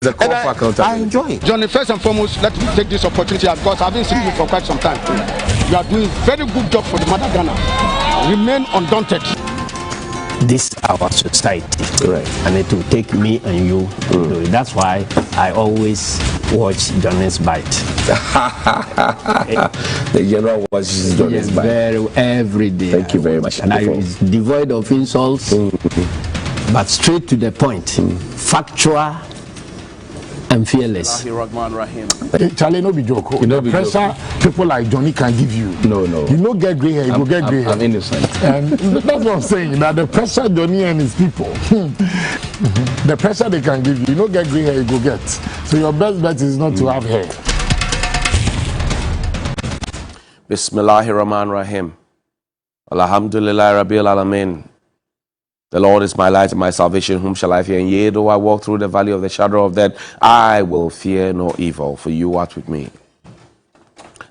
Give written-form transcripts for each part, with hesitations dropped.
a call for accountability. I enjoy it. Johnny, first and foremost, let me take this opportunity because I've been seeing you for quite some time. You are doing very good job for the mother Ghana. Remain undaunted. This our society, right? And it will take me and you. That's why I always watch Johnny's Bite. The general watches Johnny's Bite every day. Thank you very much. And I is devoid of insults, but straight to the point, factual and fearless. Charlie, no be joke. The pressure people like Johnny can give you. No. You know, get grey hair, you go get grey hair. I'm innocent. And that's what I'm saying. That the pressure Johnny and his people, the pressure they can give you, you know, get grey hair, you go get. So your best bet is not to have hair. Bismillahirrahmanirrahim. Alhamdulillah Rabbil Alameen. The Lord is my light and my salvation, whom shall I fear? And yea, though I walk through the valley of the shadow of death, I will fear no evil, for you art with me.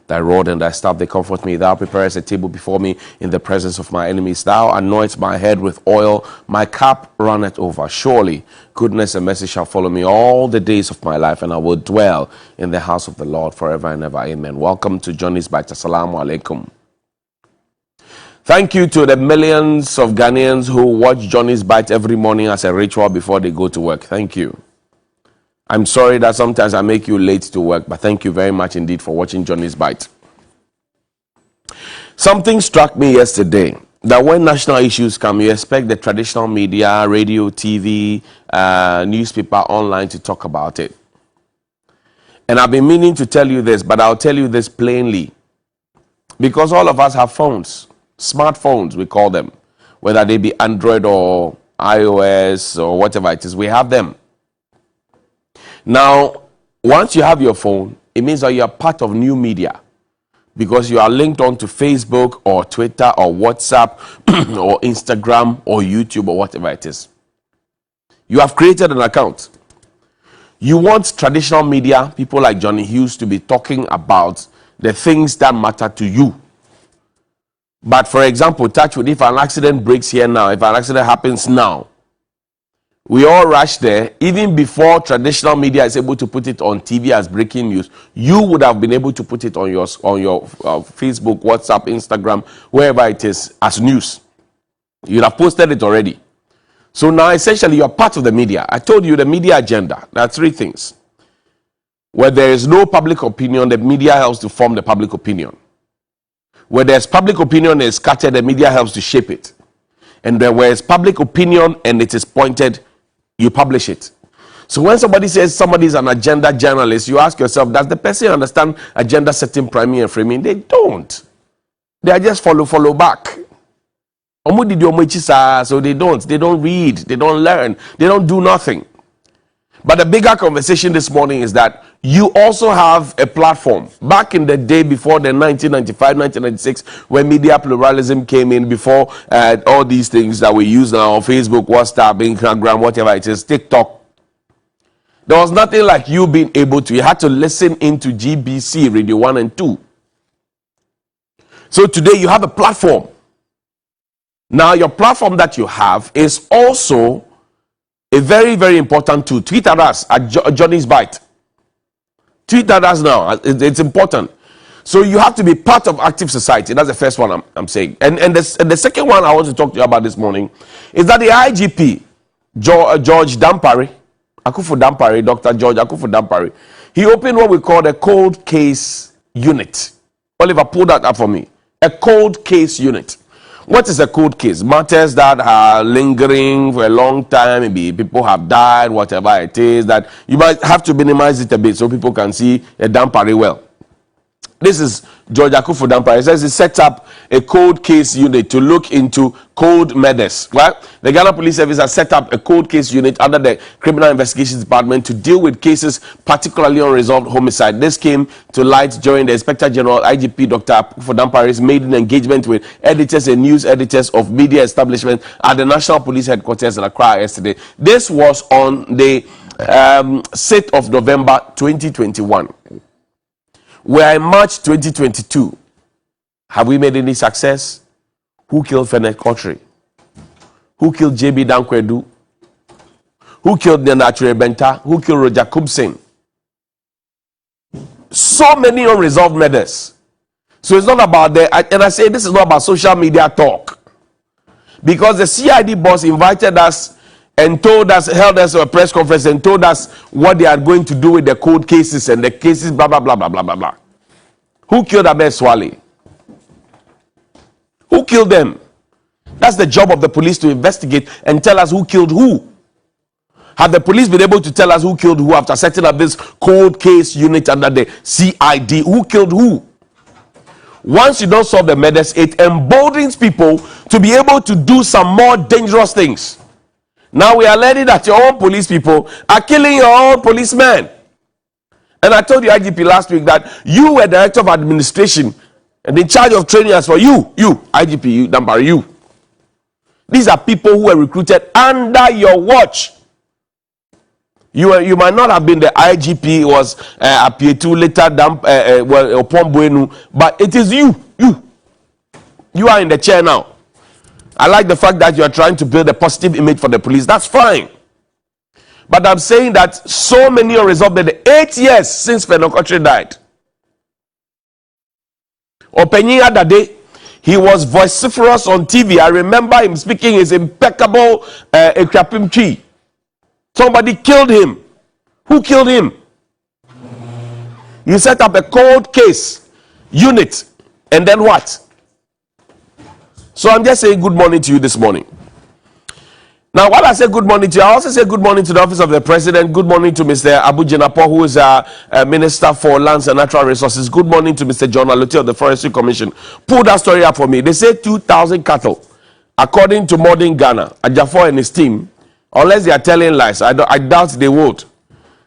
Thy rod and thy staff, they comfort me. Thou preparest a table before me in the presence of my enemies. Thou anointest my head with oil, my cup runneth over. Surely goodness and mercy shall follow me all the days of my life, and I will dwell in the house of the Lord forever and ever. Amen. Welcome to Johnny's Bite. Assalamu alaikum. Thank you to the millions of Ghanaians who watch Johnny's Bite every morning as a ritual before they go to work. Thank you. I'm sorry that sometimes I make you late to work, but thank you very much indeed for watching Johnny's Bite. Something struck me yesterday, that when national issues come, you expect the traditional media, radio, TV, newspaper, online to talk about it. And I've been meaning to tell you this, but I'll tell you this plainly. Because all of us have phones. Smartphones, we call them, whether they be Android or iOS or whatever it is, we have them. Now, once you have your phone, it means that you are part of new media because you are linked on to Facebook or Twitter or WhatsApp or Instagram or YouTube or whatever it is. You have created an account. You want traditional media, people like Johnnie Huges, to be talking about the things that matter to you. But for example, touch wood, if an accident breaks here now, if an accident happens now, we all rush there. Even before traditional media is able to put it on TV as breaking news, you would have been able to put it on your Facebook, WhatsApp, Instagram, wherever it is, as news. You'd have posted it already. So now essentially you're part of the media. I told you the media agenda. There are three things. Where there is no public opinion, the media helps to form the public opinion. Where there's public opinion is scattered, the media helps to shape it. And where there's public opinion and it is pointed, you publish it. So when somebody says somebody is an agenda journalist, you ask yourself, does the person understand agenda setting, priming and framing? They don't. They are just follow back. So they don't read, they don't learn, they don't do nothing. But the bigger conversation this morning is that you also have a platform. Back in the day before the 1995, 1996, when media pluralism came in, before all these things that we use now, Facebook, WhatsApp, Instagram, whatever it is, TikTok, there was nothing like you being able to. You had to listen into GBC, Radio 1 and 2. So today you have a platform. Now your platform that you have is also a very, very important tool. Tweet at us at Johnny's Bite. Tweet at us now. It's important. So you have to be part of active society. That's the first one I'm saying. And the second one I want to talk to you about this morning is that the IGP, George Dampare, Akufo Dampare, Dr. George Akufo Dampare, he opened what we call a cold case unit. Oliver, pull that up for me. A cold case unit. What is a cold case? Matters that are lingering for a long time, maybe people have died, whatever it is, that you might have to minimize it a bit so people can see a Dampare well. This is George Akufo Dampare. He says he set up a cold case unit to look into cold murders. Right? The Ghana Police Service has set up a cold case unit under the Criminal Investigations Department to deal with cases, particularly unresolved homicide. This came to light during the Inspector General IGP Dr. Akufo Dampare's maiden engagement with editors and news editors of media establishments at the National Police Headquarters in Accra yesterday. This was on the 6th of November 2021. We are in March 2022. Have we made any success? Who killed Fenech Kotri? Who killed JB Dankwedu? who killed Nenachre Benta, who killed Roger Kubsin. So many unresolved murders. So it's not about and I say this is not about social media talk. Because the CID boss invited us and told us, held us a press conference and told us what they are going to do with the cold cases and the cases, blah, blah, blah, blah, blah, blah, blah. Who killed Abed Swale? Who killed them? That's the job of the police, to investigate and tell us who killed who. Have the police been able to tell us who killed who after setting up this cold case unit under the CID? Who killed who? Once you don't solve the murders, it emboldens people to be able to do some more dangerous things. Now we are learning that your own police people are killing your own policemen. And I told you, IGP, last week that you were director of administration and in charge of training as for you, IGP Dampare, you. These are people who were recruited under your watch. You might not have been the IGP, it was Apietu, later upon Buenu, but it is you. You are in the chair now. I like the fact that you are trying to build a positive image for the police. That's fine. But I'm saying that so many are resolved in the 8 years since Fenokotri died. Openyi Adade, he was vociferous on TV. I remember him speaking his impeccable Ekrapim Chi. Somebody killed him. Who killed him? You set up a cold case unit, and then what? So I'm just saying good morning to you this morning. Now, while I say good morning to you, I also say good morning to the Office of the President. Good morning to Mr. Abu Jinapor, who is a Minister for Lands and Natural Resources. Good morning to Mr. John Alote of the Forestry Commission. Pull that story up for me. They say 2,000 cattle, according to Modern Ghana, Ajafor and his team, unless they are telling lies, I doubt they would.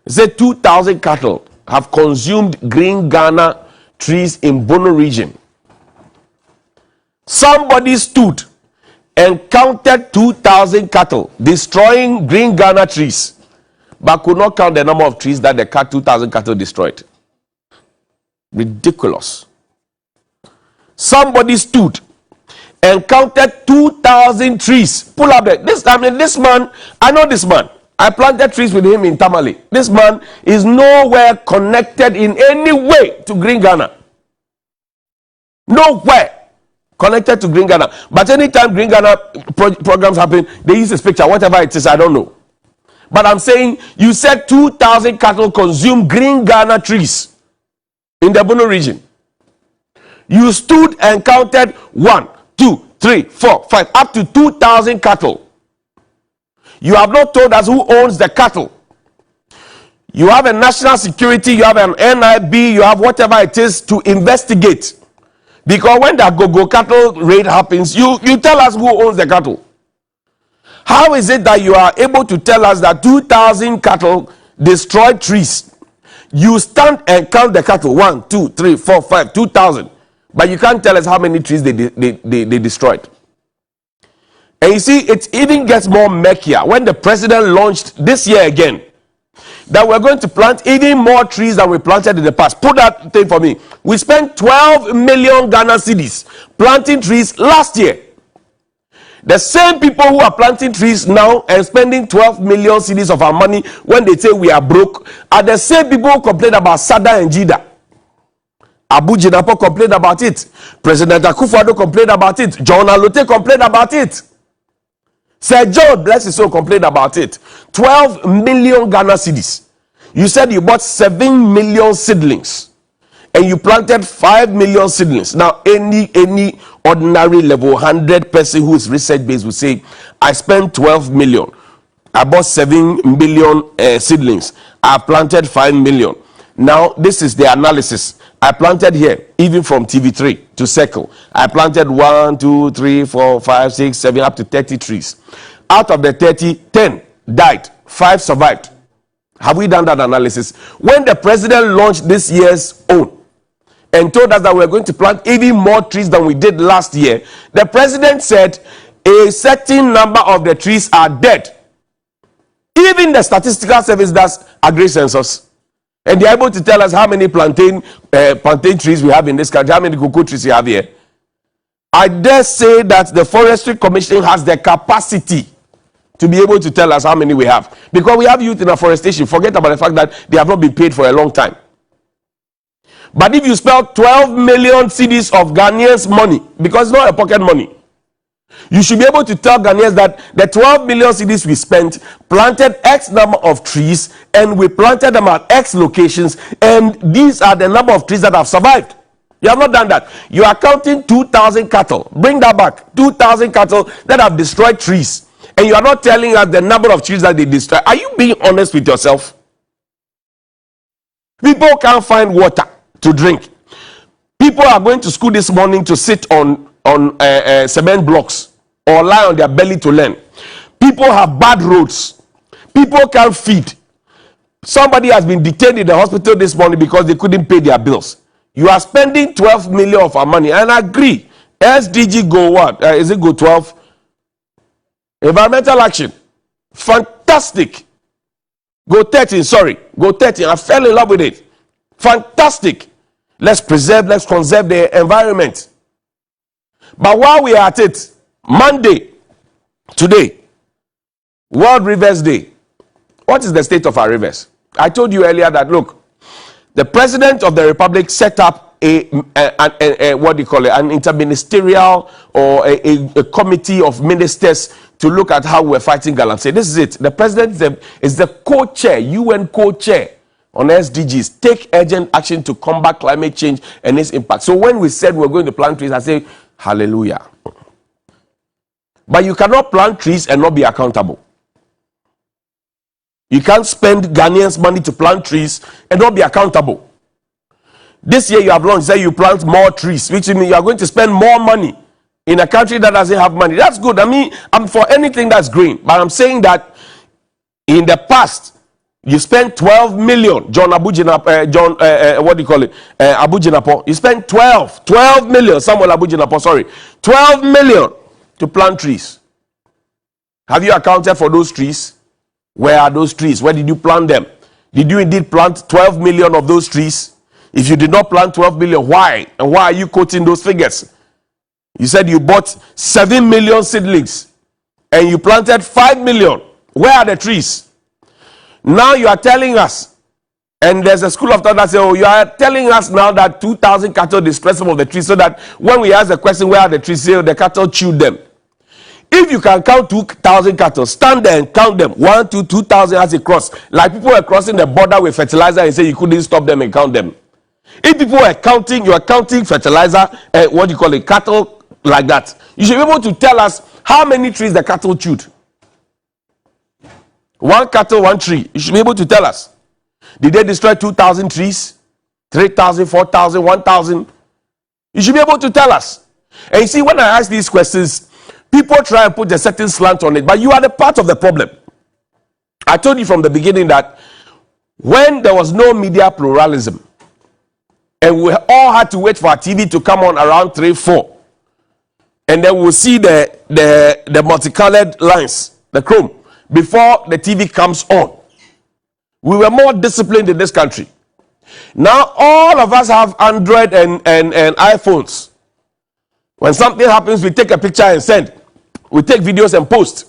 They say 2,000 cattle have consumed green Ghana trees in Bono region. Somebody stood and counted 2,000 cattle destroying green Ghana trees, but could not count the number of trees that the 2,000 cattle destroyed. Ridiculous. Somebody stood and counted 2,000 trees. Pull up there. This man, I know this man. I planted trees with him in Tamale. This man is nowhere connected in any way to Green Ghana. Nowhere connected to Green Ghana. But anytime Green Ghana programs happen, they use this picture, whatever it is, I don't know. But I'm saying, you said 2,000 cattle consume Green Ghana trees in the Bono region. You stood and counted 1, 2, 3, 4, 5, up to 2,000 cattle. You have not told us who owns the cattle. You have a national security, you have an NIB, you have whatever it is to investigate. Because when the go-go cattle raid happens, you tell us who owns the cattle. How is it that you are able to tell us that 2,000 cattle destroyed trees? You stand and count the cattle, 1, 2, 3, 4, 5, 2,000. But you can't tell us how many trees they destroyed. And you see, it even gets more murkier when the president launched this year again that we're going to plant even more trees than we planted in the past. Put that thing for me. We spent 12 million Ghana cedis planting trees last year. The same people who are planting trees now and spending 12 million cedis of our money when they say we are broke are the same people who complain about Sada and Jida. Abu Jinapor complained about it. President Akufo-Addo complained about it. John Alote complained about it. Sir John, bless his soul, complained about it. 12 million Ghana cedis. You said you bought 7 million seedlings. And you planted 5 million seedlings. Now, any ordinary level 100 person who is research based will say, I spent 12 million. I bought 7 million seedlings. I planted 5 million. Now, this is the analysis. I planted here, even from TV3 to Circle. I planted 1, 2, 3, 4, 5, 6, 7, up to 30 trees. Out of the 30, 10 died, 5 survived. Have we done that analysis? When the president launched this year's own and told us that we're going to plant even more trees than we did last year, the president said a certain number of the trees are dead. Even the statistical service does agree census. And they're able to tell us how many plantain trees we have in this country, how many cocoa trees we have here. I dare say that the Forestry Commission has the capacity to be able to tell us how many we have. Because we have youth in afforestation. Forget about the fact that they have not been paid for a long time. But if you spell 12 million cedis of Ghanaians' money, because it's not a pocket money, you should be able to tell Ghanaians that the 12 million cedis we spent planted X number of trees, and we planted them at X locations, and these are the number of trees that have survived. You have not done that. You are counting 2,000 cattle. Bring that back. 2,000 cattle that have destroyed trees. And you are not telling us the number of trees that they destroy. Are you being honest with yourself? People can't find water to drink. People are going to school this morning to sit on cement blocks or lie on their belly to learn. People have bad roads. People can't feed. Somebody has been detained in the hospital this morning because they couldn't pay their bills. You are spending 12 million of our money, and I agree. SDG go what? Is it go 12? Environmental action. Fantastic. Go 13, sorry. Go 13. I fell in love with it. Fantastic. Let's preserve, let's conserve the environment. But while we are at it, Monday, today, World Rivers Day. What is the state of our rivers? I told you earlier that, look, the President of the Republic set up what do you call it, an interministerial or a committee of ministers to look at how we're fighting galamsey. This is it. The President is the co-chair, UN co-chair on SDGs. Take urgent action to combat climate change and its impact. So when we said we're going to plant trees, I say, hallelujah. But you cannot plant trees and not be accountable. You can't spend Ghanaians' money to plant trees and not be accountable. This year you have launched, say you plant more trees, which means you are going to spend more money in a country that doesn't have money. That's good. I mean, I'm for anything that's green. But I'm saying that in the past, you spent 12 million, what do you call it? Abu Jinapor. You spent 12 million, Samuel Abu Jinapor, sorry. 12 million to plant trees. Have you accounted for those trees? Where are those trees? Where did you plant them? Did you indeed plant 12 million of those trees? If you did not plant 12 million, why? And why are you quoting those figures? You said you bought 7 million seedlings and you planted 5 million. Where are the trees? Now you are telling us, and there's a school of thought that says, oh, you are telling us now that 2,000 cattle destroyed some of the trees, so that when we ask the question, where are the trees, say, the cattle chewed them. If you can count 2,000 cattle, stand there and count them. 1, 2, 2,000 as a cross. Like people were crossing the border with fertilizer and say you couldn't stop them and count them. If people were counting, you are counting fertilizer, what do you call it, cattle like that. You should be able to tell us how many trees the cattle chewed. 1 cattle, 1 tree. You should be able to tell us. Did they destroy 2,000 trees? 3,000, 4,000, 1,000? You should be able to tell us. And you see, when I ask these questions, people try and put a certain slant on it, but you are the part of the problem. I told you from the beginning that when there was no media pluralism, and we all had to wait for our TV to come on around 3, 4, and then we'll see the multicolored lines, the chrome, before the TV comes on. We were more disciplined in this country. Now all of us have Android and iPhones. When something happens, we take a picture and send. We take videos and post.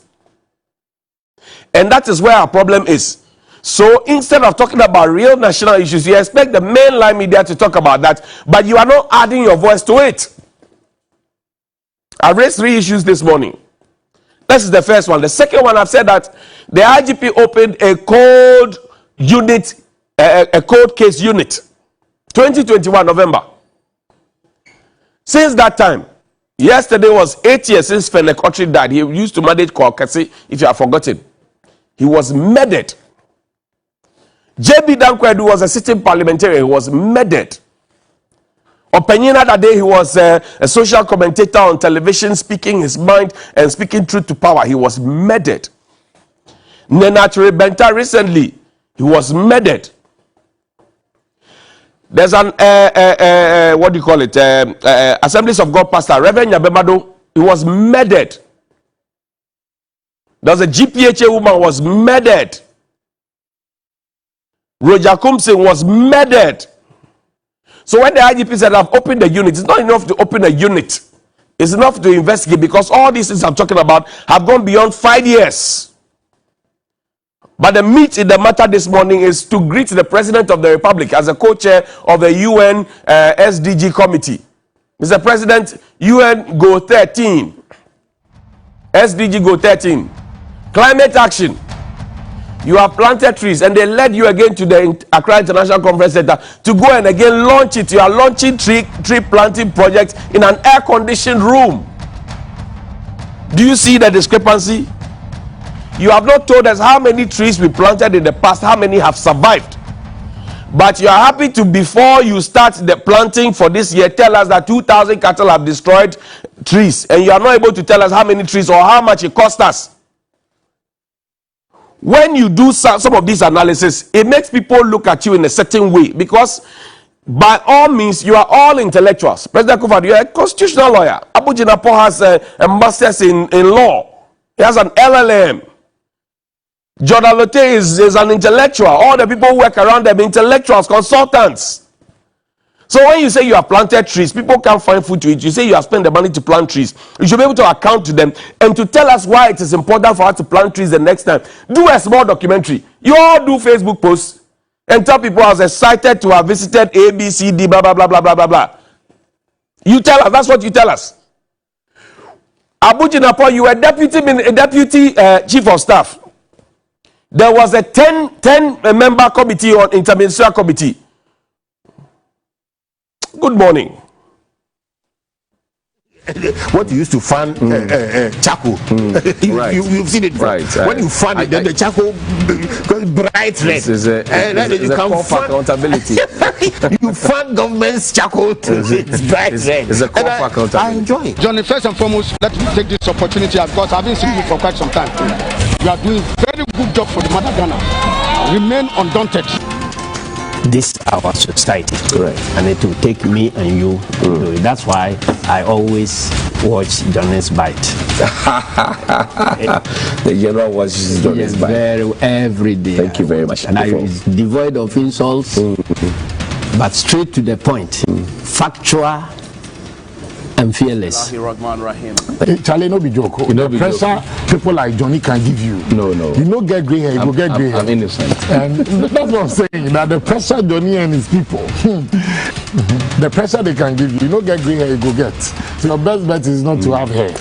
And that is where our problem is. So instead of talking about real national issues, you expect the mainline media to talk about that, but you are not adding your voice to it. I raised 3 issues this morning. This is the first one. The second one, I've said that the IGP opened a cold unit, a cold case unit, 2021 November. Since that time, yesterday was 8 years since Fene Kotri died. He used to manage Kwakasi, if you have forgotten. He was murdered. JB Dankwedu was a sitting parliamentarian. He was murdered. Openyina that day, he was a social commentator on television, speaking his mind and speaking truth to power. He was murdered. Nenachiri Benta recently, he was murdered. There's an what do you call it? Assemblies of God pastor Reverend Nyabemado. He was murdered. There's a GPHA woman was murdered. Roger Kumsing was murdered. So when the IGP said I've opened a unit, it's not enough to open a unit. It's enough to investigate, because all these things I'm talking about have gone beyond 5 years. But the meat in the matter this morning is to greet the President of the Republic as a co-chair of the UN SDG committee. Mr. President, UN Go 13. SDG Go 13. Climate action. You have planted trees and they led you again to the Accra International Conference Center to go and again launch it. You are launching tree planting projects in an air-conditioned room. Do you see the discrepancy? You have not told us how many trees we planted in the past, how many have survived. But you are happy to, before you start the planting for this year, tell us that 2,000 cattle have destroyed trees. And you are not able to tell us how many trees or how much it cost us. When you do some of these analysis, it makes people look at you in a certain way, because by all means, you are all intellectuals. President Kufuor, you are a constitutional lawyer. Abu Jinapor has a master's in law. He has an LLM. Jordan Lotte is an intellectual. All the people who work around them, intellectuals, consultants. So when you say you have planted trees, people can't find food to eat. You say you have spent the money to plant trees. You should be able to account to them and to tell us why it is important for us to plant trees the next time. Do a small documentary. You all do Facebook posts and tell people I was excited to have visited A, B, C, D, blah, blah, blah, blah, blah, blah, blah. You tell us. That's what you tell us. Abu Jinapor, you were deputy chief of staff. There was a 10-member committee on interministerial committee. Good morning. What you used to fan charcoal, you've seen it before. Right. When you fan it, then the charcoal bright red. This is a call for accountability. You fan government's charcoal to it's bright red. It's a call for accountability. I enjoy it. Johnny, first and foremost, let me take this opportunity because I've been seeing you for quite some time. You are doing very good job for the mother Ghana. Remain undaunted. This is our society. Correct. And it will take me and you to do it. That's why I always watch Johnny's Bite. The general watches Johnny's Bite. Every day. Thank you very much. And it's devoid of insults, but straight to the point. Factual and fearless. Charlie, no be joke. The pressure people like Johnny can give you. No. You no get grey hair, you go get grey hair. I'm innocent. And that's what I'm saying. That the pressure Johnny and his people, the pressure they can give you, you no get grey hair, you go get. So your best bet is not to have hair.